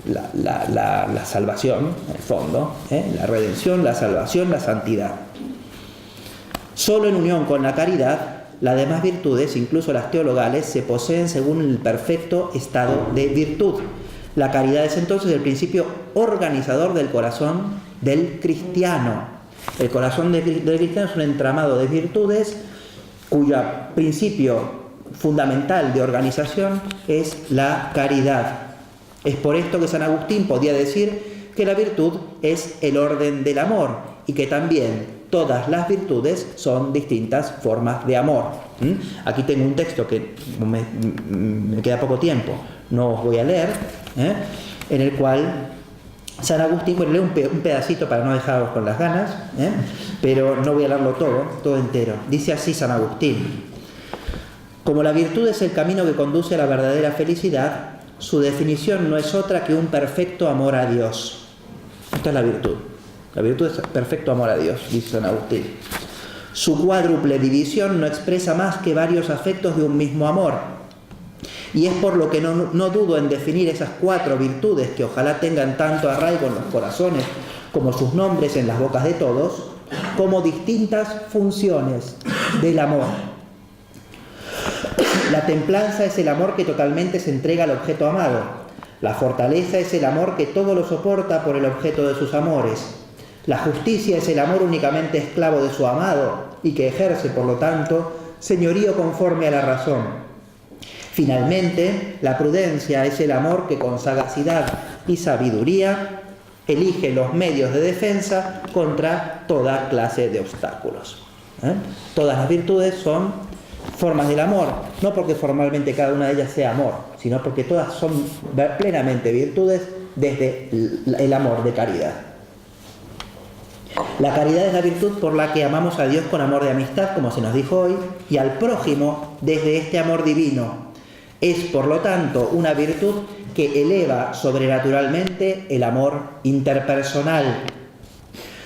la salvación, en el fondo, la redención, la salvación, la santidad. Solo en unión con la caridad, las demás virtudes, incluso las teologales, se poseen según el perfecto estado de virtud. La caridad es entonces el principio organizador del corazón del cristiano. El corazón del cristiano es un entramado de virtudes cuyo principio fundamental de organización es la caridad. Es por esto que San Agustín podía decir que la virtud es el orden del amor y que también todas las virtudes son distintas formas de amor. Aquí tengo un texto que me queda poco tiempo, no os voy a leer, en el cual San Agustín, bueno, leo un pedacito para no dejaros con las ganas, pero no voy a leerlo todo entero. Dice así San Agustín: como la virtud es el camino que conduce a la verdadera felicidad, su definición no es otra que un perfecto amor a Dios. Esta es la virtud. La virtud es perfecto amor a Dios, dice San Agustín. Su cuádruple división no expresa más que varios afectos de un mismo amor. Y es por lo que no dudo en definir esas 4 virtudes que ojalá tengan tanto arraigo en los corazones como sus nombres en las bocas de todos, como distintas funciones del amor. La templanza es el amor que totalmente se entrega al objeto amado. La fortaleza es el amor que todo lo soporta por el objeto de sus amores. La justicia es el amor únicamente esclavo de su amado y que ejerce, por lo tanto, señorío conforme a la razón. Finalmente, la prudencia es el amor que con sagacidad y sabiduría elige los medios de defensa contra toda clase de obstáculos. Todas las virtudes son formas del amor, no porque formalmente cada una de ellas sea amor, sino porque todas son plenamente virtudes desde el amor de caridad. La caridad es la virtud por la que amamos a Dios con amor de amistad, como se nos dijo hoy, y al prójimo desde este amor divino. Es, por lo tanto, una virtud que eleva sobrenaturalmente el amor interpersonal.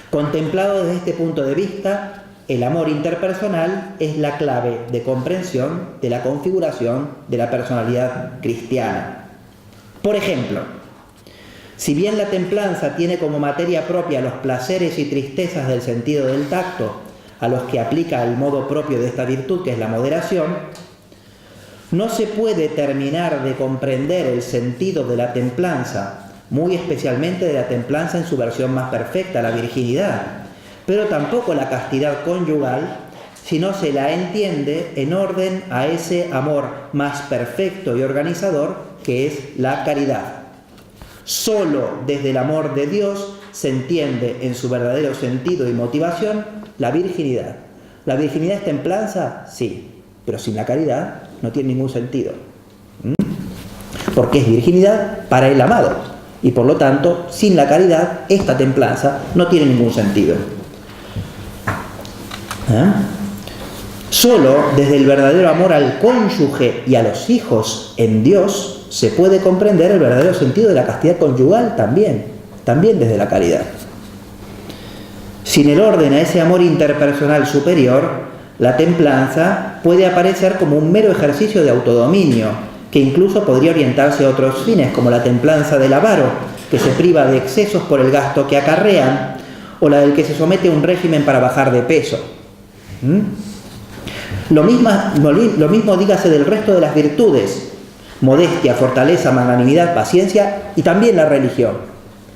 Contemplado desde este punto de vista, el amor interpersonal es la clave de comprensión de la configuración de la personalidad cristiana. Por ejemplo, si bien la templanza tiene como materia propia los placeres y tristezas del sentido del tacto, a los que aplica el modo propio de esta virtud, que es la moderación, no se puede terminar de comprender el sentido de la templanza, muy especialmente de la templanza en su versión más perfecta, la virginidad, pero tampoco la castidad conyugal, si no se la entiende en orden a ese amor más perfecto y organizador que es la caridad. Solo desde el amor de Dios se entiende en su verdadero sentido y motivación la virginidad. ¿La virginidad es templanza? Sí, pero sin la caridad no tiene ningún sentido. Porque es virginidad para el amado y por lo tanto, sin la caridad, esta templanza no tiene ningún sentido. Solo desde el verdadero amor al cónyuge y a los hijos en Dios se puede comprender el verdadero sentido de la castidad conyugal también desde la caridad. Sin el orden a ese amor interpersonal superior, la templanza puede aparecer como un mero ejercicio de autodominio, que incluso podría orientarse a otros fines, como la templanza del avaro, que se priva de excesos por el gasto que acarrean, o la del que se somete a un régimen para bajar de peso. Lo mismo dígase del resto de las virtudes: modestia, fortaleza, magnanimidad, paciencia y también la religión,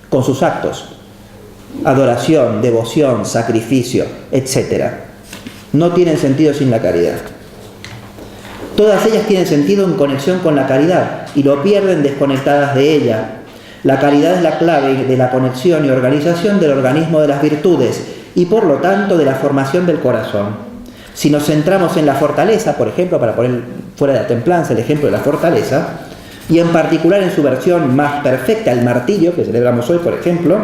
con sus actos, adoración, devoción, sacrificio, etc. No tienen sentido sin la caridad. Todas ellas tienen sentido en conexión con la caridad y lo pierden desconectadas de ella. La caridad es la clave de la conexión y organización del organismo de las virtudes y por lo tanto de la formación del corazón. Si nos centramos en la fortaleza, por ejemplo, para poner fuera de la templanza el ejemplo de la fortaleza, y en particular en su versión más perfecta, el martirio, que celebramos hoy, por ejemplo,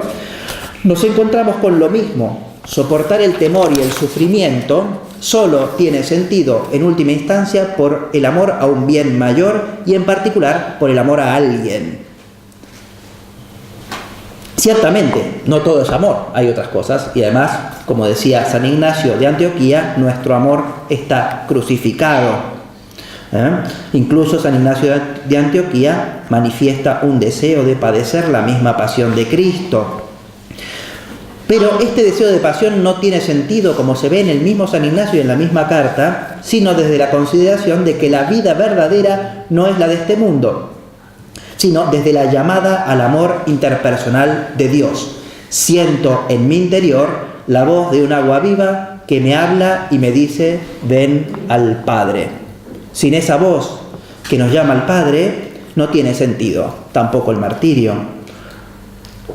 nos encontramos con lo mismo. Soportar el temor y el sufrimiento solo tiene sentido, en última instancia, por el amor a un bien mayor y en particular por el amor a alguien. Ciertamente, no todo es amor, hay otras cosas, y además, como decía San Ignacio de Antioquía, nuestro amor está crucificado. Incluso San Ignacio de Antioquía manifiesta un deseo de padecer la misma pasión de Cristo. Pero este deseo de pasión no tiene sentido, como se ve en el mismo San Ignacio y en la misma carta, sino desde la consideración de que la vida verdadera no es la de este mundo, sino desde la llamada al amor interpersonal de Dios. Siento en mi interior la voz de un agua viva que me habla y me dice: ven al Padre. Sin esa voz que nos llama al Padre, no tiene sentido, tampoco el martirio.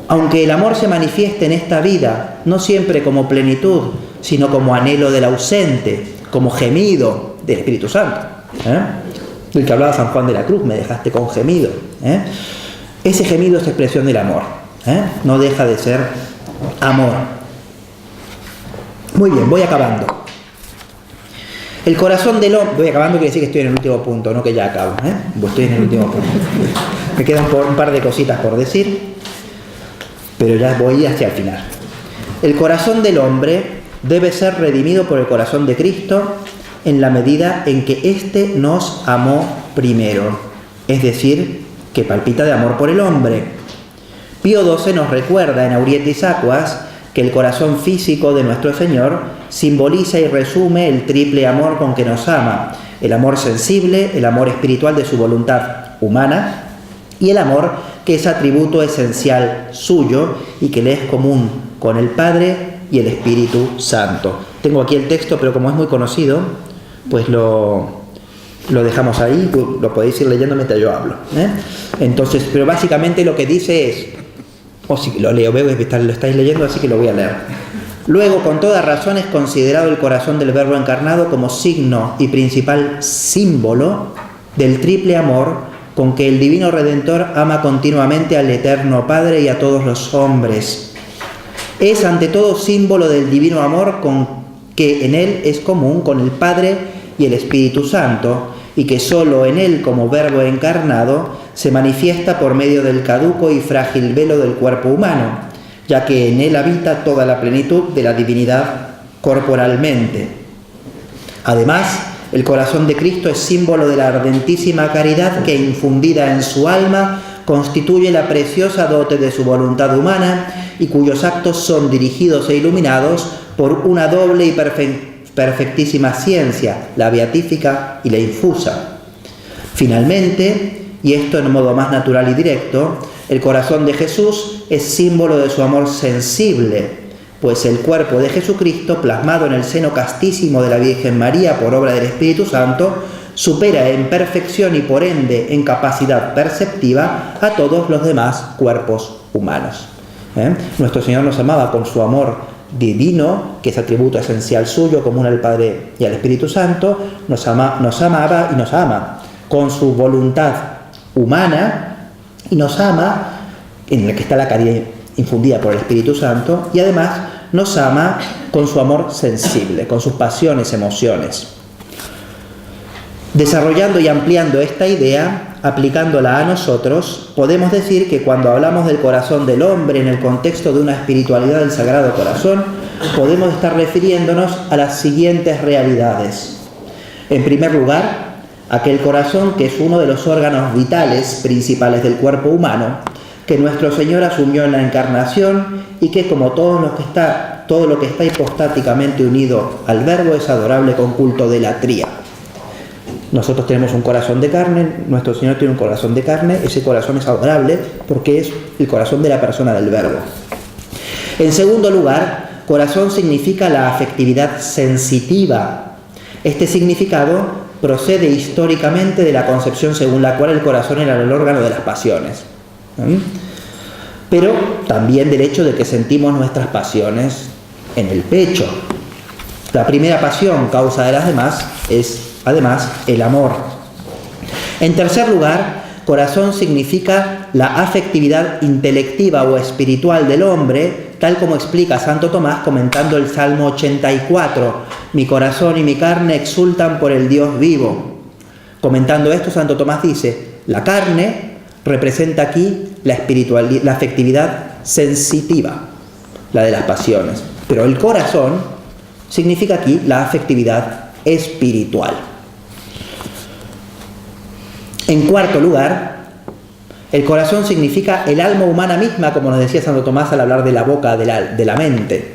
Aunque el amor se manifieste en esta vida, no siempre como plenitud, sino como anhelo del ausente, como gemido del Espíritu Santo. Del que hablaba San Juan de la Cruz, me dejaste con gemido. Ese gemido es expresión del amor. No deja de ser amor. Muy bien, voy acabando. El corazón del hombre... Voy acabando, quiere decir que estoy en el último punto, no que ya acabo. Estoy en el último punto. Me quedan un par de cositas por decir, pero ya voy hacia el final. El corazón del hombre debe ser redimido por el corazón de Cristo en la medida en que éste nos amó primero, es decir, que palpita de amor por el hombre. Pío XII nos recuerda en Aurietis Aquas que el corazón físico de nuestro Señor simboliza y resume el triple amor con que nos ama: el amor sensible, el amor espiritual de su voluntad humana y el amor que es atributo esencial suyo y que le es común con el Padre y el Espíritu Santo. Tengo aquí el texto, pero como es muy conocido, pues lo dejamos ahí, lo podéis ir leyendo mientras yo hablo, ¿eh? Entonces, pero básicamente lo que dice es, si lo leo, veo que lo estáis leyendo, así que lo voy a leer. Luego, con toda razón, es considerado el corazón del Verbo encarnado como signo y principal símbolo del triple amor con que el Divino Redentor ama continuamente al Eterno Padre y a todos los hombres. Es ante todo símbolo del divino amor con que en él es común con el Padre y el Espíritu Santo, y que sólo en él, como Verbo encarnado, se manifiesta por medio del caduco y frágil velo del cuerpo humano, ya que en él habita toda la plenitud de la divinidad corporalmente. Además, el corazón de Cristo es símbolo de la ardentísima caridad que, infundida en su alma, constituye la preciosa dote de su voluntad humana y cuyos actos son dirigidos e iluminados por una doble y perfectísima ciencia, la beatífica y la infusa. Finalmente, y esto en modo más natural y directo, el corazón de Jesús es símbolo de su amor sensible, pues el cuerpo de Jesucristo, plasmado en el seno castísimo de la Virgen María por obra del Espíritu Santo, supera en perfección y por ende en capacidad perceptiva a todos los demás cuerpos humanos. Nuestro Señor nos amaba con su amor divino, que es atributo esencial suyo, común al Padre y al Espíritu Santo. Nos amaba y nos ama con su voluntad humana y nos ama, en el que está la caridad infundida por el Espíritu Santo, y además nos ama con su amor sensible, con sus pasiones, emociones. Desarrollando y ampliando esta idea, aplicándola a nosotros, podemos decir que cuando hablamos del corazón del hombre en el contexto de una espiritualidad del Sagrado Corazón, podemos estar refiriéndonos a las siguientes realidades. En primer lugar, aquel corazón que es uno de los órganos vitales principales del cuerpo humano, que nuestro Señor asumió en la Encarnación y que, como todo lo que está hipostáticamente unido al Verbo, es adorable con culto de latría. Nosotros tenemos un corazón de carne, nuestro Señor tiene un corazón de carne, ese corazón es adorable porque es el corazón de la persona del Verbo. En segundo lugar, corazón significa la afectividad sensitiva. Este significado procede históricamente de la concepción según la cual el corazón era el órgano de las pasiones. Pero también del hecho de que sentimos nuestras pasiones en el pecho. La primera pasión, causa de las demás, es además el amor. En tercer lugar, corazón significa la afectividad intelectiva o espiritual del hombre, tal como explica Santo Tomás comentando el Salmo 84: mi corazón y mi carne exultan por el Dios vivo. Comentando esto, Santo Tomás dice: la carne representa aquí la afectividad sensitiva, la de las pasiones, pero el corazón significa aquí la afectividad espiritual. En cuarto lugar, el corazón significa el alma humana misma, como nos decía Santo Tomás al hablar de la boca, de la mente.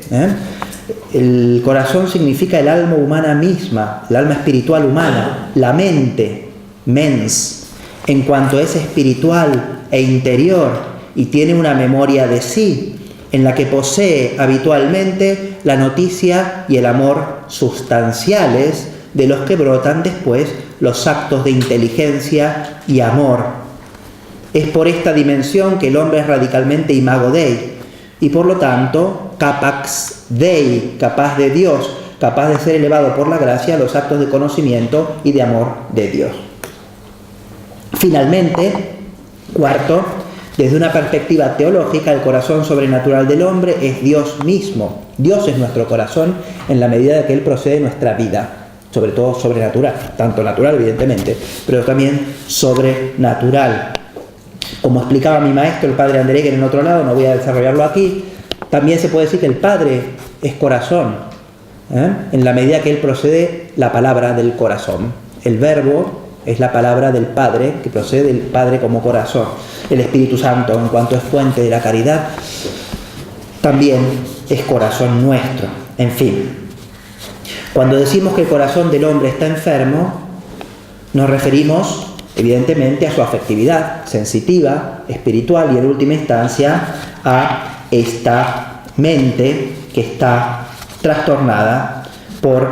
El corazón significa el alma humana misma, el alma espiritual humana, la mente, mens, en cuanto es espiritual e interior y tiene una memoria de sí, en la que posee habitualmente la noticia y el amor sustanciales de los que brotan después los actos de inteligencia y amor. Es por esta dimensión que el hombre es radicalmente imago Dei y por lo tanto capax Dei, capaz de Dios, capaz de ser elevado por la gracia a los actos de conocimiento y de amor de Dios. Finalmente, cuarto, desde una perspectiva teológica, el corazón sobrenatural del hombre es Dios mismo. Dios es nuestro corazón en la medida de que Él procede de nuestra vida, sobre todo sobrenatural, tanto natural evidentemente, pero también sobrenatural. Como explicaba mi maestro, el padre André, en otro lado, no voy a desarrollarlo aquí, también se puede decir que el Padre es corazón, en la medida que Él procede la palabra del corazón. El Verbo es la palabra del Padre, que procede del Padre como corazón. El Espíritu Santo, en cuanto es fuente de la caridad, también es corazón nuestro. En fin, cuando decimos que el corazón del hombre está enfermo, nos referimos evidentemente a su afectividad sensitiva, espiritual y en última instancia a esta mente que está trastornada por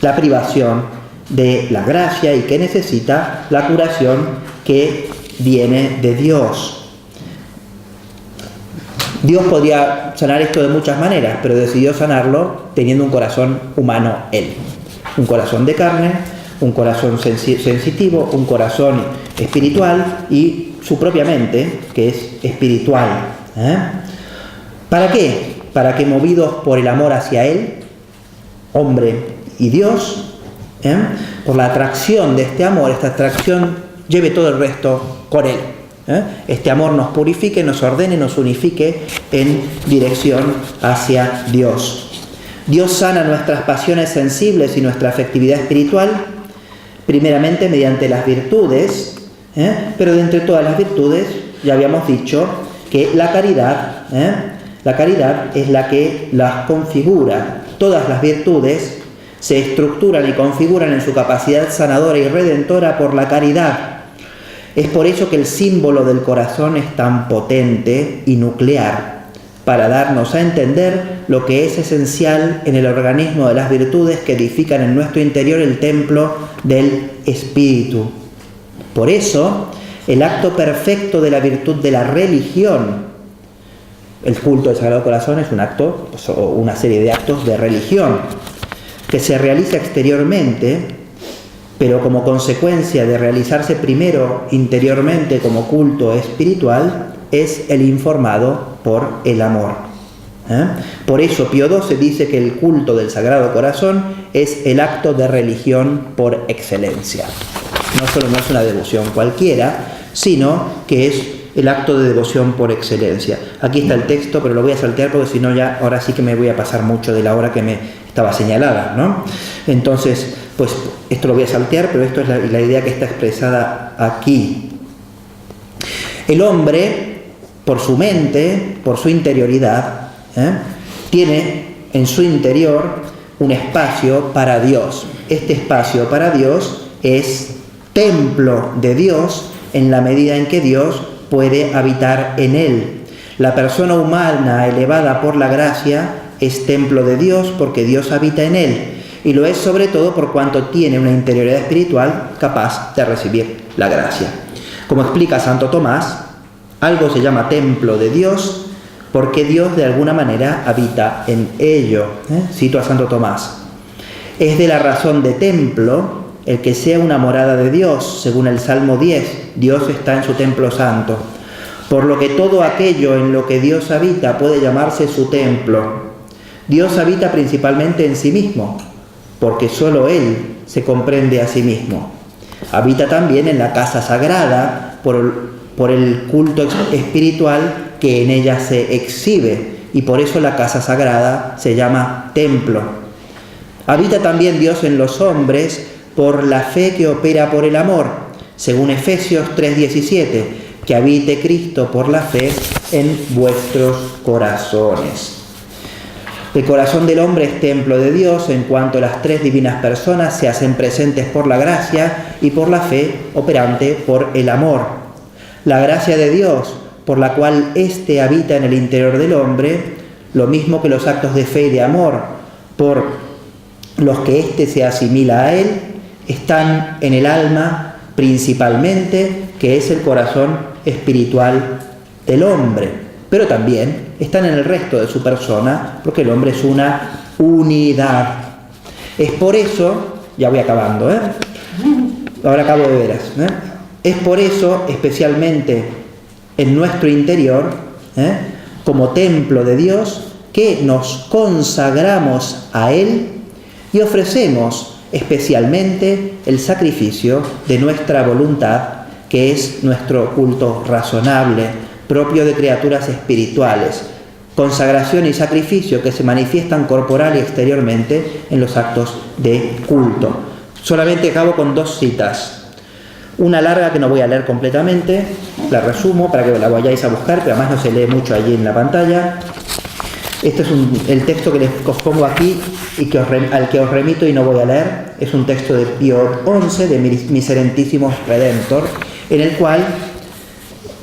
la privación de la gracia y que necesita la curación que viene de Dios. Dios podía sanar esto de muchas maneras, pero decidió sanarlo teniendo un corazón humano Él. Un corazón de carne, un corazón sensitivo, un corazón espiritual y su propia mente, que es espiritual. ¿Para qué? Para que movidos por el amor hacia Él, hombre y Dios, por la atracción de este amor, esta atracción lleve todo el resto con Él. Este amor nos purifique, nos ordene, nos unifique en dirección hacia Dios. Dios sana nuestras pasiones sensibles y nuestra afectividad espiritual, primeramente mediante las virtudes, pero de entre todas las virtudes, ya habíamos dicho que la caridad es la que las configura. Todas las virtudes se estructuran y configuran en su capacidad sanadora y redentora por la caridad. Es por eso que el símbolo del corazón es tan potente y nuclear, para darnos a entender lo que es esencial en el organismo de las virtudes que edifican en nuestro interior el templo del Espíritu. Por eso, el acto perfecto de la virtud de la religión, el culto del Sagrado Corazón es un acto, o una serie de actos de religión, que se realiza exteriormente, pero como consecuencia de realizarse primero interiormente como culto espiritual, es el informado por el amor. Por eso Pío XII dice que el culto del Sagrado Corazón es el acto de religión por excelencia. No solo no es una devoción cualquiera, sino que es el acto de devoción por excelencia. Aquí está el texto, pero lo voy a saltear porque si no ya ahora sí que me voy a pasar mucho de la hora que me estaba señalada, ¿no? Entonces, pues esto lo voy a saltear, pero esto es la idea que está expresada aquí. El hombre, por su mente, por su interioridad, tiene en su interior un espacio para Dios. Este espacio para Dios es templo de Dios en la medida en que Dios puede habitar en él. La persona humana elevada por la gracia es templo de Dios porque Dios habita en él, y lo es sobre todo por cuanto tiene una interioridad espiritual capaz de recibir la gracia. Como explica Santo Tomás, algo se llama templo de Dios porque Dios de alguna manera habita en ello. Cito a Santo Tomás. Es de la razón de templo el que sea una morada de Dios, según el Salmo 10, Dios está en su templo santo. Por lo que todo aquello en lo que Dios habita puede llamarse su templo. Dios habita principalmente en sí mismo, porque solo Él se comprende a sí mismo. Habita también en la casa sagrada por el culto espiritual que en ella se exhibe, y por eso la casa sagrada se llama templo. Habita también Dios en los hombres por la fe que opera por el amor, según Efesios 3:17, que habite Cristo por la fe en vuestros corazones. El corazón del hombre es templo de Dios en cuanto las tres divinas personas se hacen presentes por la gracia y por la fe operante por el amor. La gracia de Dios, por la cual éste habita en el interior del hombre, lo mismo que los actos de fe y de amor, por los que éste se asimila a él, están en el alma principalmente, que es el corazón espiritual del hombre, pero también están en el resto de su persona, porque el hombre es una unidad. Es por eso, ya voy acabando, ahora acabo de veras, es por eso, especialmente en nuestro interior, como templo de Dios, que nos consagramos a Él y ofrecemos especialmente el sacrificio de nuestra voluntad, que es nuestro culto razonable, propio de criaturas espirituales, consagración y sacrificio que se manifiestan corporal y exteriormente en los actos de culto. Solamente acabo con dos citas. Una larga que no voy a leer completamente, la resumo para que la vayáis a buscar, pero además no se lee mucho allí en la pantalla. Este es el texto que les pongo aquí y al que os remito y no voy a leer. Es un texto de Pío XI, de Miserentísimos Redentor, en el cual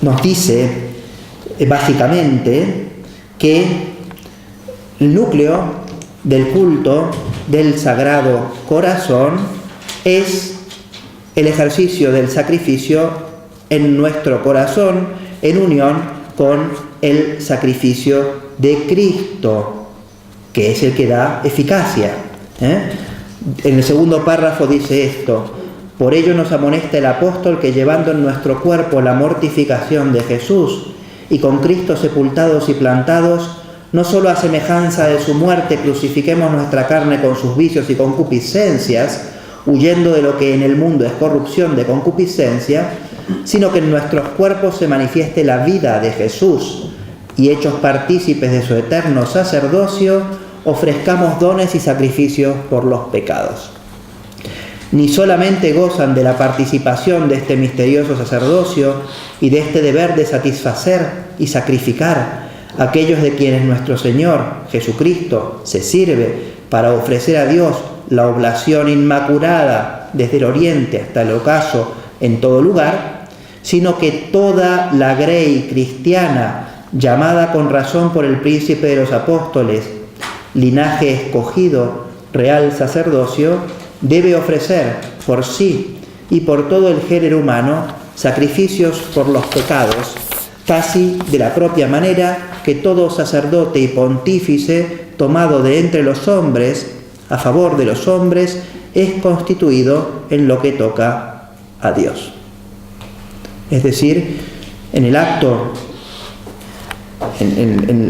nos dice básicamente que el núcleo del culto del Sagrado Corazón es el ejercicio del sacrificio en nuestro corazón en unión con el sacrificio de Cristo, que es el que da eficacia. En el segundo párrafo dice esto: por ello nos amonesta el apóstol que llevando en nuestro cuerpo la mortificación de Jesús y con Cristo sepultados y plantados, no solo a semejanza de su muerte crucifiquemos nuestra carne con sus vicios y concupiscencias, huyendo de lo que en el mundo es corrupción de concupiscencia, sino que en nuestros cuerpos se manifieste la vida de Jesús y hechos partícipes de su eterno sacerdocio, ofrezcamos dones y sacrificios por los pecados. Ni solamente gozan de la participación de este misterioso sacerdocio y de este deber de satisfacer y sacrificar a aquellos de quienes nuestro Señor Jesucristo se sirve para ofrecer a Dios la oblación inmaculada desde el oriente hasta el ocaso en todo lugar, sino que toda la grey cristiana, llamada con razón por el príncipe de los apóstoles, linaje escogido, real sacerdocio, debe ofrecer por sí y por todo el género humano sacrificios por los pecados, casi de la propia manera que todo sacerdote y pontífice tomado de entre los hombres, a favor de los hombres, es constituido en lo que toca a Dios. Es decir, en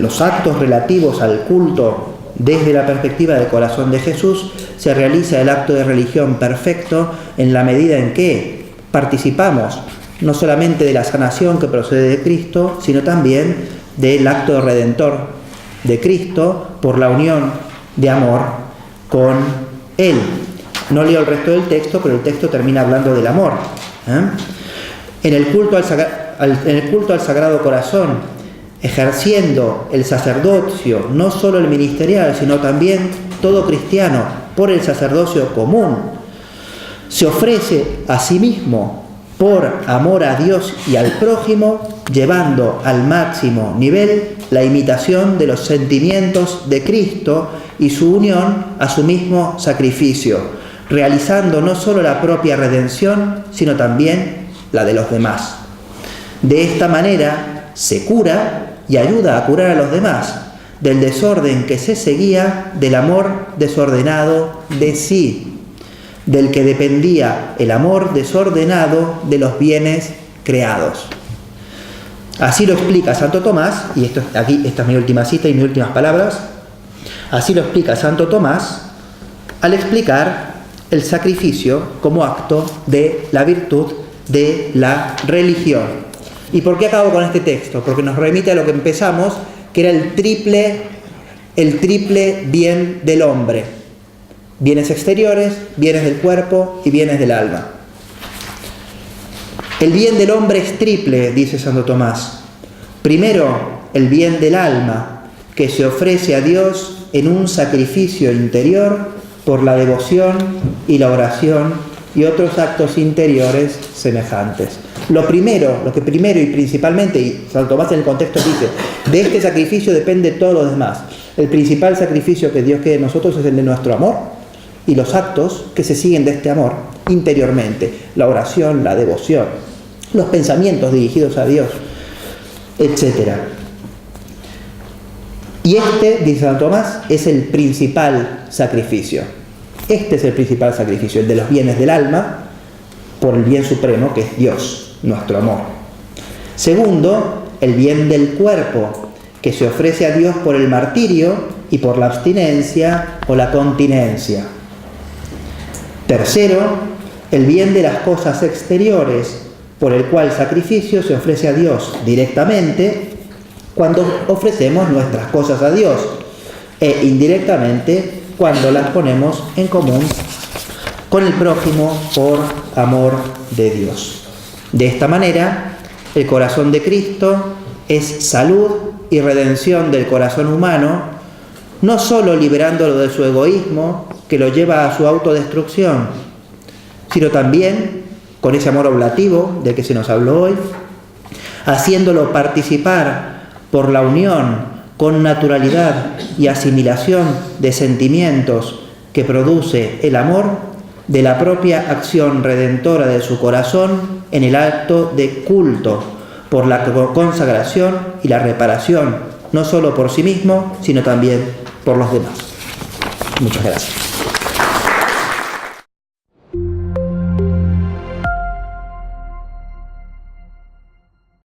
los actos relativos al culto desde la perspectiva del corazón de Jesús, se realiza el acto de religión perfecto en la medida en que participamos no solamente de la sanación que procede de Cristo, sino también del acto redentor de Cristo por la unión de amor con Él. No leo el resto del texto, pero el texto termina hablando del amor. En el culto al Sagrado Corazón, ejerciendo el sacerdocio, no solo el ministerial, sino también todo cristiano, por el sacerdocio común, se ofrece a sí mismo por amor a Dios y al prójimo, llevando al máximo nivel la imitación de los sentimientos de Cristo y su unión a su mismo sacrificio, realizando no solo la propia redención, sino también la de los demás. De esta manera se cura y ayuda a curar a los demás del desorden que se seguía del amor desordenado de sí, del que dependía el amor desordenado de los bienes creados. Así lo explica Santo Tomás, y esta es mi última cita y mis últimas palabras. Así lo explica Santo Tomás al explicar el sacrificio como acto de la virtud de la religión. ¿Y por qué acabo con este texto? Porque nos remite a lo que empezamos, que era el triple bien del hombre: bienes exteriores, bienes del cuerpo y bienes del alma. El bien del hombre es triple, dice Santo Tomás. Primero, el bien del alma, que se ofrece a Dios en un sacrificio interior por la devoción y la oración y otros actos interiores semejantes. Lo que primero y principalmente, y Santo Tomás en el contexto dice, de este sacrificio depende todo lo demás. El principal sacrificio que Dios quiere de nosotros es el de nuestro amor y los actos que se siguen de este amor interiormente, la oración, la devoción, los pensamientos dirigidos a Dios, etc. Y dice Santo Tomás, es el principal sacrificio. Este es el principal sacrificio, el de los bienes del alma, por el bien supremo que es Dios, nuestro amor. Segundo, el bien del cuerpo, que se ofrece a Dios por el martirio y por la abstinencia o la continencia. Tercero, el bien de las cosas exteriores, por el cual sacrificio se ofrece a Dios directamente cuando ofrecemos nuestras cosas a Dios, e indirectamente cuando las ponemos en común con el prójimo por amor de Dios. De esta manera, el corazón de Cristo es salud y redención del corazón humano, no solo liberándolo de su egoísmo, que lo lleva a su autodestrucción, sino también, con ese amor oblativo del que se nos habló hoy, haciéndolo participar por la unión con naturalidad y asimilación de sentimientos que produce el amor, de la propia acción redentora de su corazón en el acto de culto, por la consagración y la reparación, no solo por sí mismo, sino también por los demás. Muchas gracias.